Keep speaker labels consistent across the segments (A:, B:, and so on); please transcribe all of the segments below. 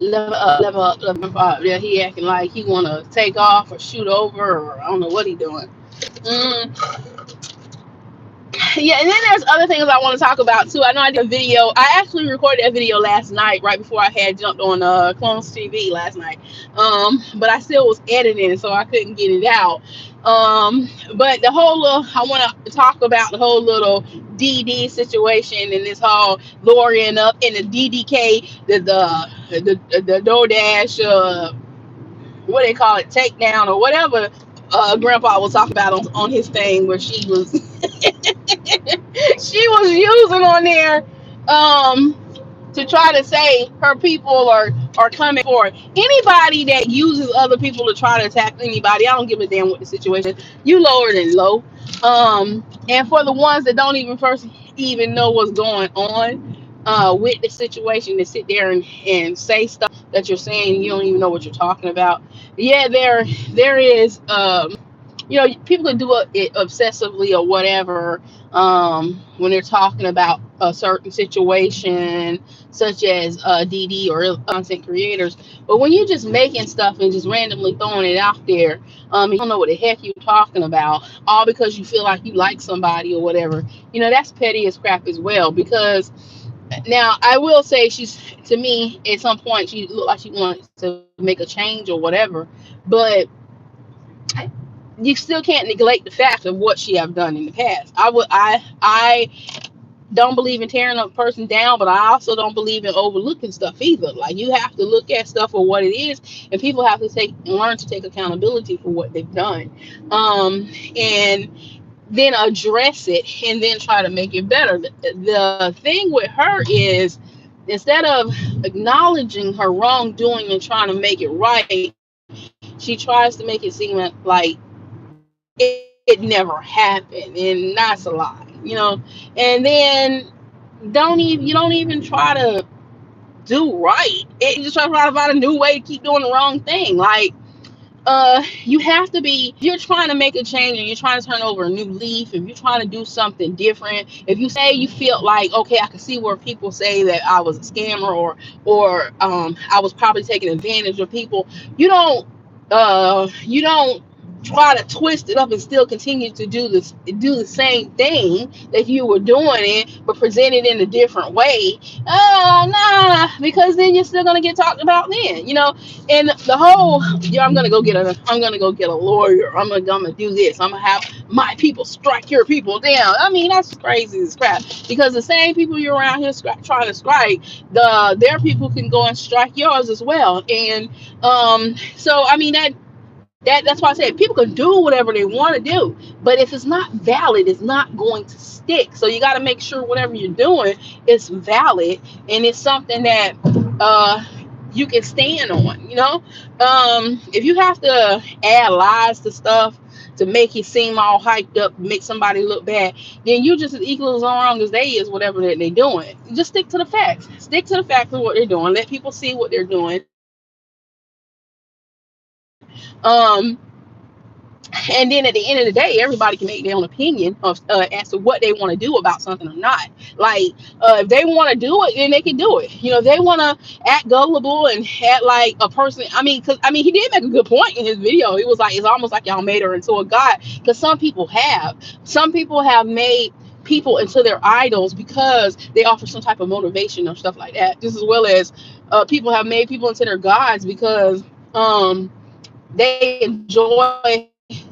A: Yeah, he acting like he want to take off or shoot over, or I don't know what he doing. Mm, yeah, and then there's other things I want to talk about too. I know I did a video. I actually recorded that video last night, right before I had jumped on Clones TV last night. But I still was editing, so I couldn't get it out. But the whole I want to talk about the whole little DD situation and this whole lowering up in the DDK, the DoorDash, what they call it, takedown or whatever. Grandpa was talking about on his thing where she was she was using on there um to try to say her people are coming for it. Anybody that uses other people to try to attack anybody, I don't give a damn what the situation is. You lower than low. And for the ones that don't even first even know what's going on with the situation, to sit there and say stuff that you're saying, you don't even know what you're talking about. Yeah, there is people can do it obsessively or whatever when they're talking about a certain situation, such as DD or content creators. But when you're just making stuff and just randomly throwing it out there, you don't know what the heck you're talking about, all because you feel like you like somebody or whatever. That's petty as crap as well. Because now I will say, to me, at some point she looked like she wants to make a change or whatever, but you still can't neglect the fact of what she have done in the past. I don't believe in tearing a person down, but I also don't believe in overlooking stuff either. Like, you have to look at stuff for what it is, and people have to learn to take accountability for what they've done, and then address it, and then try to make it better. The thing with her is, instead of acknowledging her wrongdoing and trying to make it right, she tries to make it seem like it never happened, and that's a lie. And then you don't even try to do right. You just try to find a new way to keep doing the wrong thing. Like, you have to be, if you're trying to make a change and you're trying to turn over a new leaf, if you're trying to do something different, if you say you feel like, okay, I can see where people say that I was a scammer, or I was probably taking advantage of people, you don't try to twist it up and still continue to do the same thing that you were doing it, but present it in a different way. Nah, because then you're still gonna get talked about then. And the whole, I'm gonna go get a lawyer, I'm gonna do this, I'm gonna have my people strike your people down. I mean, that's crazy as crap, because the same people you're around here trying to strike, their people can go and strike yours as well. And so I mean, that's why I said people can do whatever they want to do, but if it's not valid, it's not going to stick. So you got to make sure whatever you're doing is valid, and it's something that you can stand on. If you have to add lies to stuff to make it seem all hyped up, make somebody look bad, then you're just as equal as wrong as they is, whatever that they're doing. Just stick to the facts. Stick to the facts of what they're doing. Let people see what they're doing. Um, and then at the end of the day, everybody can make their own opinion of as to what they want to do about something or not. Like, if they want to do it, then they can do it. If they want to act gullible and act like a person, because he did make a good point in his video. He was like, it's almost like y'all made her into a god, because some people have made people into their idols because they offer some type of motivation or stuff like that, just as well as people have made people into their gods because they enjoy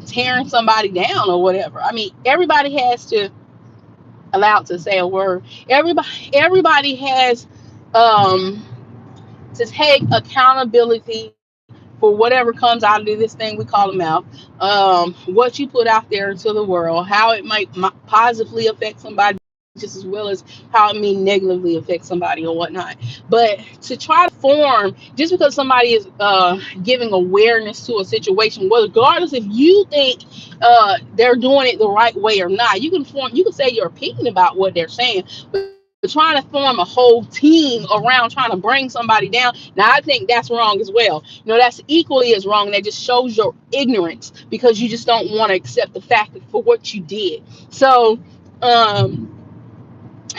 A: tearing somebody down or whatever. I mean, everybody has to allowed to say a word. Everybody has um to take accountability for whatever comes out of this thing we call a mouth. What you put out there into the world, how it might positively affect somebody, just as well as how it may negatively affect somebody or whatnot. But to try to form, just because somebody is giving awareness to a situation, well, regardless if you think they're doing it the right way or not, you can say your opinion about what they're saying, but trying to form a whole team around trying to bring somebody down, now I think that's wrong as well. That's equally as wrong. That just shows your ignorance, because you just don't want to accept the fact for what you did. So um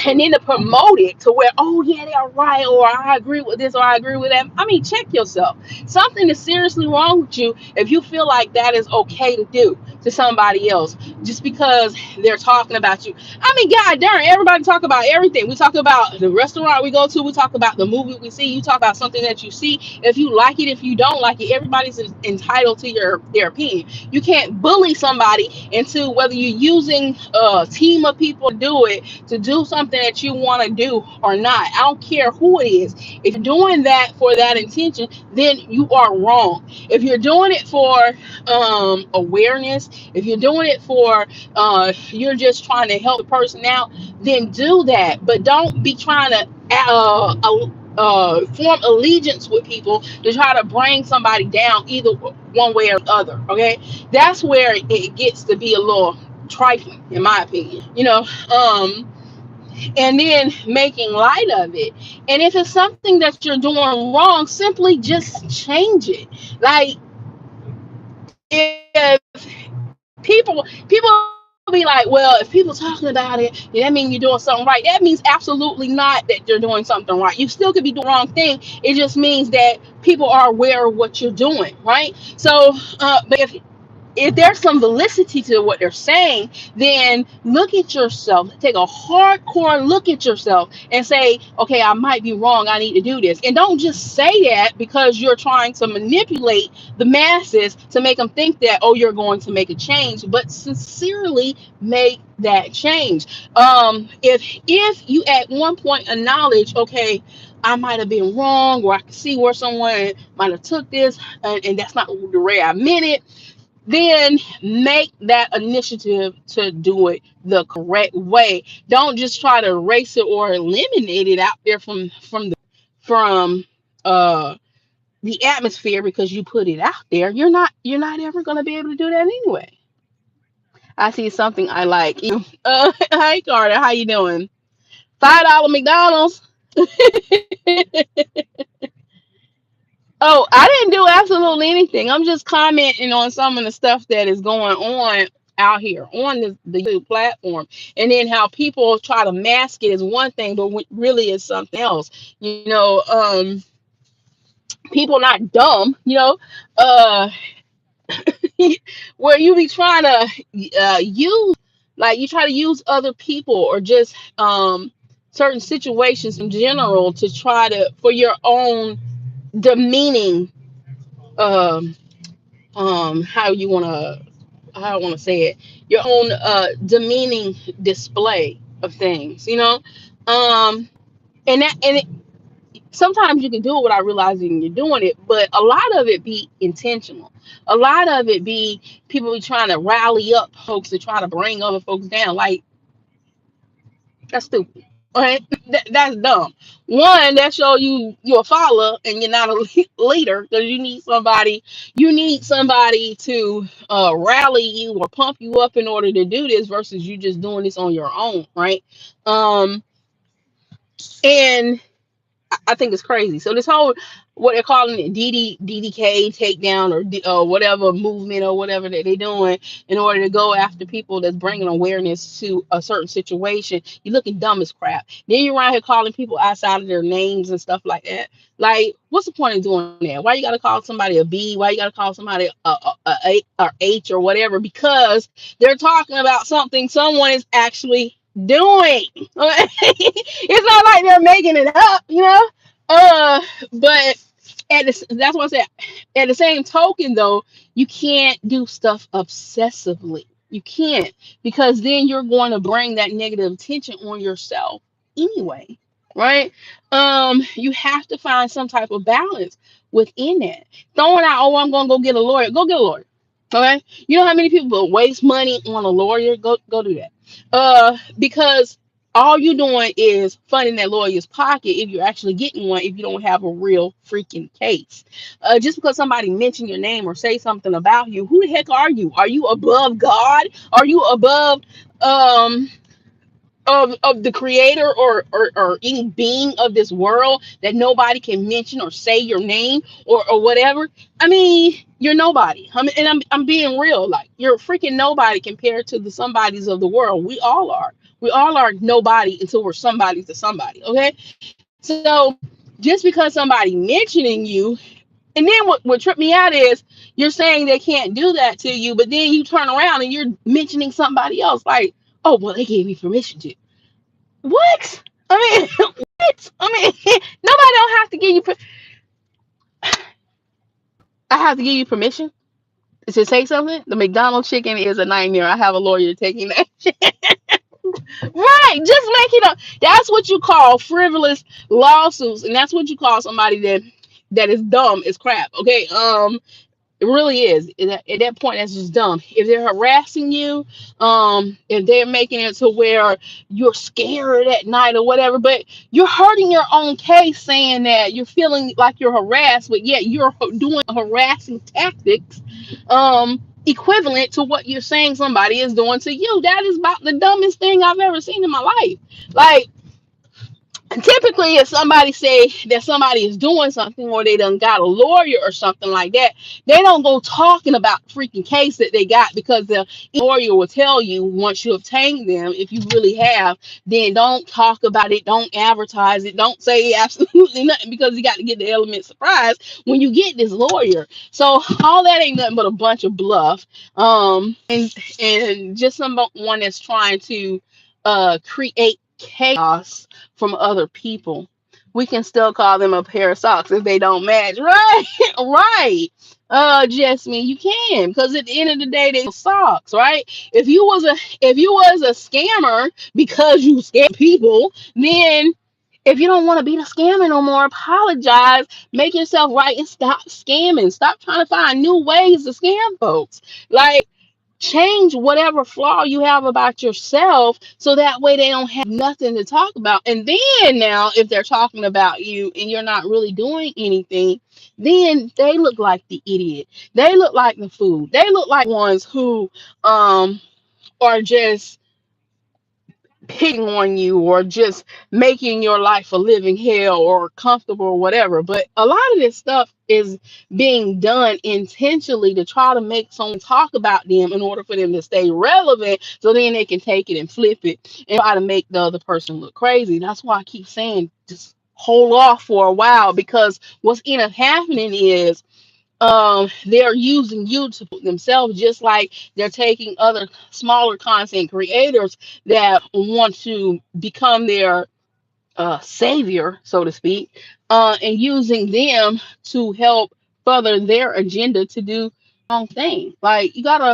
A: and then to promote it to where, oh yeah, they're right, or I agree with this, or I agree with that. I mean, check yourself. Something is seriously wrong with you if you feel like that is okay to do to somebody else just because they're talking about you. I mean, god darn, everybody talk about everything. We talk about the restaurant we go to, we talk about the movie we see, you talk about something that you see. If you like it, if you don't like it, everybody's entitled to their opinion. You can't bully somebody into whether you're using a team of people to do it, to do something that you want to do or not. I don't care who it is. If you're doing that for that intention, then you are wrong. If you're doing it for awareness, if you're doing it for you're just trying to help the person out, then do that. But don't be trying to form allegiance with people to try to bring somebody down either one way or the other. Okay, that's where it gets to be a little trifling, in my opinion. And then making light of it. And if it's something that you're doing wrong, simply just change it. Like, if people be like, well, if people talking about it, yeah, that means you're doing something right. That means absolutely not that you're doing something right. You still could be doing the wrong thing. It just means that people are aware of what you're doing, right? So, but if there's some validity to what they're saying, then look at yourself. Take a hardcore look at yourself and say, okay, I might be wrong. I need to do this. And don't just say that because you're trying to manipulate the masses to make them think that, oh, you're going to make a change, but sincerely make that change. If you at one point acknowledge, okay, I might have been wrong, or I can see where someone might have took this, and that's not the way I meant it, then make that initiative to do it the correct way. Don't just try to erase it or eliminate it out there from uh the atmosphere because you put it out there. You're not ever gonna be able to do that anyway. I see something I like. Hi Carter, how you doing? $5 McDonald's. Oh, I didn't do absolutely anything. I'm just commenting on some of the stuff that is going on out here on the YouTube platform, and then how people try to mask it as one thing, but really is something else. People not dumb. Uh, where you be trying to use, like, you try to use other people or just certain situations in general to try to for your own demeaning um how you want to how I want to say it, your own demeaning display of things, um and sometimes you can do it without realizing you're doing it, but a lot of it be intentional. A lot of it be people be trying to rally up folks to try to bring other folks down. Like, that's stupid. Right? That's dumb. One, that show you're a follower and you're not a leader, because you need somebody to rally you or pump you up in order to do this versus you just doing this on your own, right? Um, and I think it's crazy. So this whole, what they're calling it, DDK takedown, or whatever movement or whatever that they're doing in order to go after people that's bringing awareness to a certain situation, you're looking dumb as crap. Then you're around here calling people outside of their names and stuff like that. Like, what's the point of doing that? Why you got to call somebody a B? Why you got to call somebody a A or H or whatever? Because they're talking about something someone is actually doing. It's not like they're making it up. Uh, but that's what I said. At the same token, though, you can't do stuff obsessively. You can't, because then you're going to bring that negative attention on yourself anyway, right? You have to find some type of balance within that. Throwing out, oh, I'm gonna go get a lawyer. Go get a lawyer. Okay. You know how many people waste money on a lawyer? Go do that. Because all you're doing is funding that lawyer's pocket if you're actually getting one, if you don't have a real freaking case. Just because somebody mention your name or say something about you, who the heck are you? Are you above God? Are you above um of the creator, or any being of this world, that nobody can mention or say your name, or whatever? I mean, you're nobody. I'm being real. Like, you're freaking nobody compared to the somebodies of the world. We all are. We all are nobody until we're somebody to somebody. Okay. So just because somebody mentioning you, and then what tripped me out is you're saying they can't do that to you, but then you turn around and you're mentioning somebody else. Like, oh, well, they gave me permission to. What? I mean, what? I mean, nobody don't have to give you. I have to give you permission to say something. The McDonald's chicken is a nightmare. I have a lawyer taking that. Right, just make it up. That's what you call frivolous lawsuits, and that's what you call somebody that is dumb as crap. Okay, it really is. At that point, that's just dumb. If they're harassing you, if they're making it to where you're scared at night or whatever, but you're hurting your own case saying that you're feeling like you're harassed, but yet you're doing harassing tactics, equivalent to what you're saying somebody is doing to you. That is about the dumbest thing I've ever seen in my life. Like, typically if somebody say that somebody is doing something or they done got a lawyer or something like that, they don't go talking about freaking case that they got, because the lawyer will tell you once you obtain them, if you really have, then don't talk about it, don't advertise it, don't say absolutely nothing, because you got to get the element surprise when you get this lawyer. So all that ain't nothing but a bunch of bluff, and just someone that's trying to create chaos from other people. We can still call them a pair of socks if they don't match, right? Right. Jasmine, you can, because at the end of the day, they socks, right? If you was a scammer because you scam people, then if you don't want to be the scammer no more, apologize, make yourself right, and stop scamming. Stop trying to find new ways to scam folks. Like, change whatever flaw you have about yourself, so that way they don't have nothing to talk about. And then now if they're talking about you and you're not really doing anything, then they look like the idiot, they look like the fool, they look like ones who are just picking on you or just making your life a living hell or comfortable or whatever. But a lot of this stuff is being done intentionally to try to make someone talk about them in order for them to stay relevant, so then they can take it and flip it and try to make the other person look crazy. That's why I keep saying just hold off for a while, because what's end up happening is they're using you to put themselves, just like they're taking other smaller content creators that want to become their savior, so to speak, and using them to help further their agenda to do wrong thing. Like,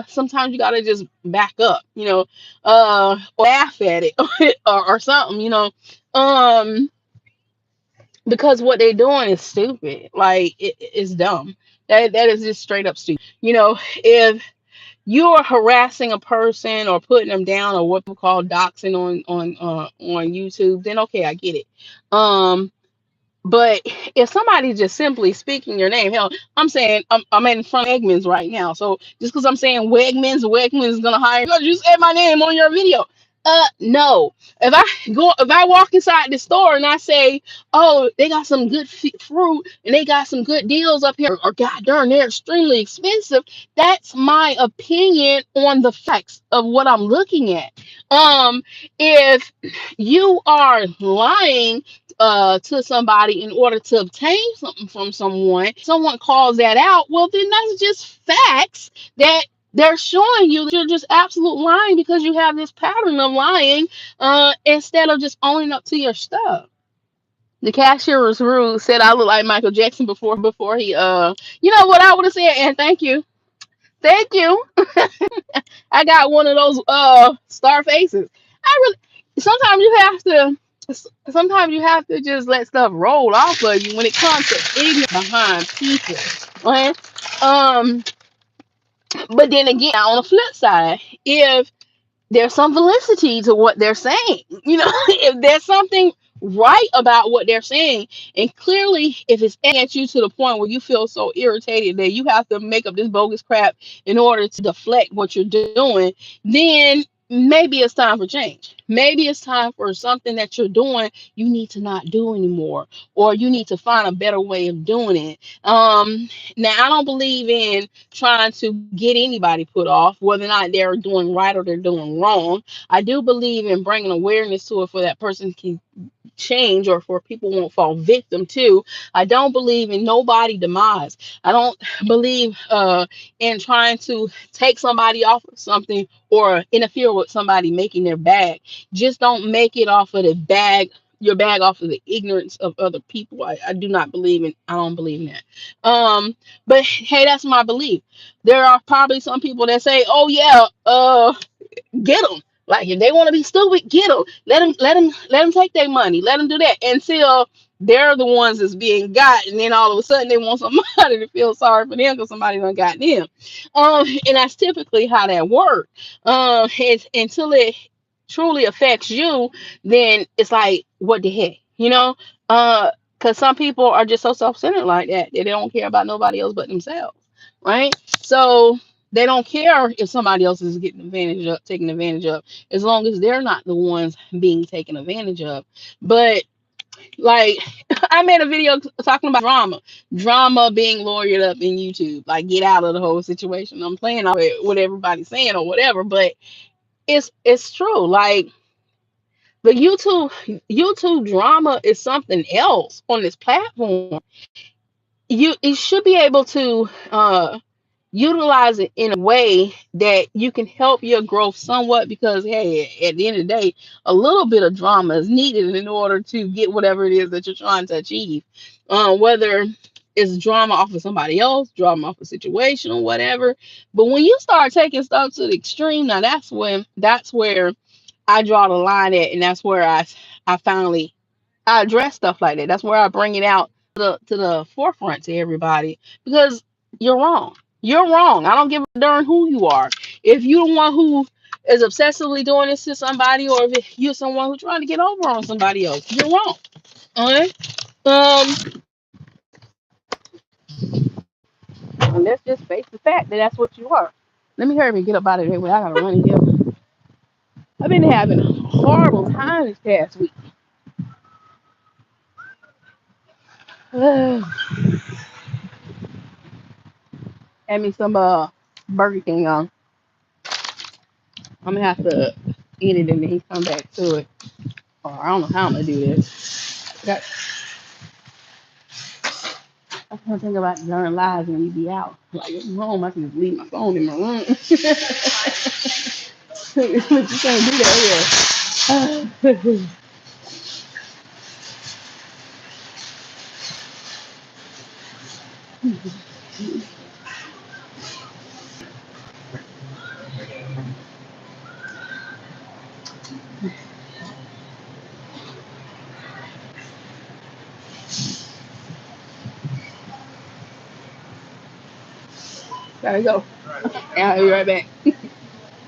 A: sometimes you gotta just back up, or laugh at it, or something, because what they're doing is stupid. Like, it's dumb. That is just straight up stupid. If you're harassing a person or putting them down, or what we call doxing on YouTube, then okay, I get it. But if somebody's just simply speaking your name, hell, I'm saying I'm in front of Wegmans right now. So just because I'm saying Wegmans is gonna hire you, you said my name on your video. No. If I walk inside the store and I say, oh, they got some good fruit and they got some good deals up here, or god darn, they're extremely expensive, that's my opinion on the facts of what I'm looking at. If you are lying to somebody in order to obtain something from someone calls that out, well, then that's just facts that they're showing you that you're just absolute lying, because you have this pattern of lying, instead of just owning up to your stuff. The cashier was rude, said I look like Michael Jackson before he you know what I would have said, and thank you. Thank you. I got one of those star faces. I really sometimes you have to sometimes you have to just let stuff roll off of you when it comes to ignorance behind people. Okay? Um, but then again, on the flip side, if there's some validity to what they're saying, if there's something right about what they're saying, and clearly if it's at you to the point where you feel so irritated that you have to make up this bogus crap in order to deflect what you're doing, then maybe it's time for change. Maybe it's time for something that you're doing you need to not do anymore, or you need to find a better way of doing it. Now I don't believe in trying to get anybody put off, whether or not they're doing right or they're doing wrong. I do believe in bringing awareness to it for that person can change, or for people won't fall victim to. I don't believe in nobody demise. I don't believe in trying to take somebody off of something or interfere with somebody making their bag. Just don't make it off of the bag, your bag off of the ignorance of other people. I do not believe in, I don't believe in that. But hey, that's my belief. There are probably some people that say, oh yeah, get them. Like if they want to be stupid, get them. Let them take their money. Let them do that until they're the ones that's being got, and then all of a sudden they want somebody to feel sorry for them because somebody done got them. And that's typically how that works. It's, until it truly affects you, then it's like, what the heck, you know? Because some people are just so self-centered like that they don't care about nobody else but themselves, right? So they don't care if somebody else is getting advantage of, taking advantage of, as long as they're not the ones being taken advantage of. But like, I made a video talking about drama being lawyered up in YouTube. Like, get out of the whole situation. I'm playing off it, what everybody's saying or whatever, but it's true. Like the YouTube drama is something else on this platform. You should be able to utilize it in a way that you can help your growth somewhat, because hey, at the end of the day, a little bit of drama is needed in order to get whatever it is that you're trying to achieve. Whether it's drama off of somebody else, drama off a situation or whatever. But when you start taking stuff to the extreme, now that's where I draw the line at, and that's where I finally I address stuff like that. That's where I bring it out to the forefront to everybody, because you're wrong. You're wrong. I don't give a darn who you are. If you're the one who is obsessively doing this to somebody, or if you're someone who's trying to get over on somebody else, you're wrong. Okay? And let's just face the fact that that's what you are. Let me hurry and get up out of here. I gotta run here. I've been having a horrible time this past week. Had me some Burger King on. I'm gonna have to eat it and then come back to it. Or I don't know how I'm gonna do this. Got, I can't think about darn lives when you be out. Like at home, I can just leave my phone in my room. But you can't do that here. Gotta go. I'll be right back.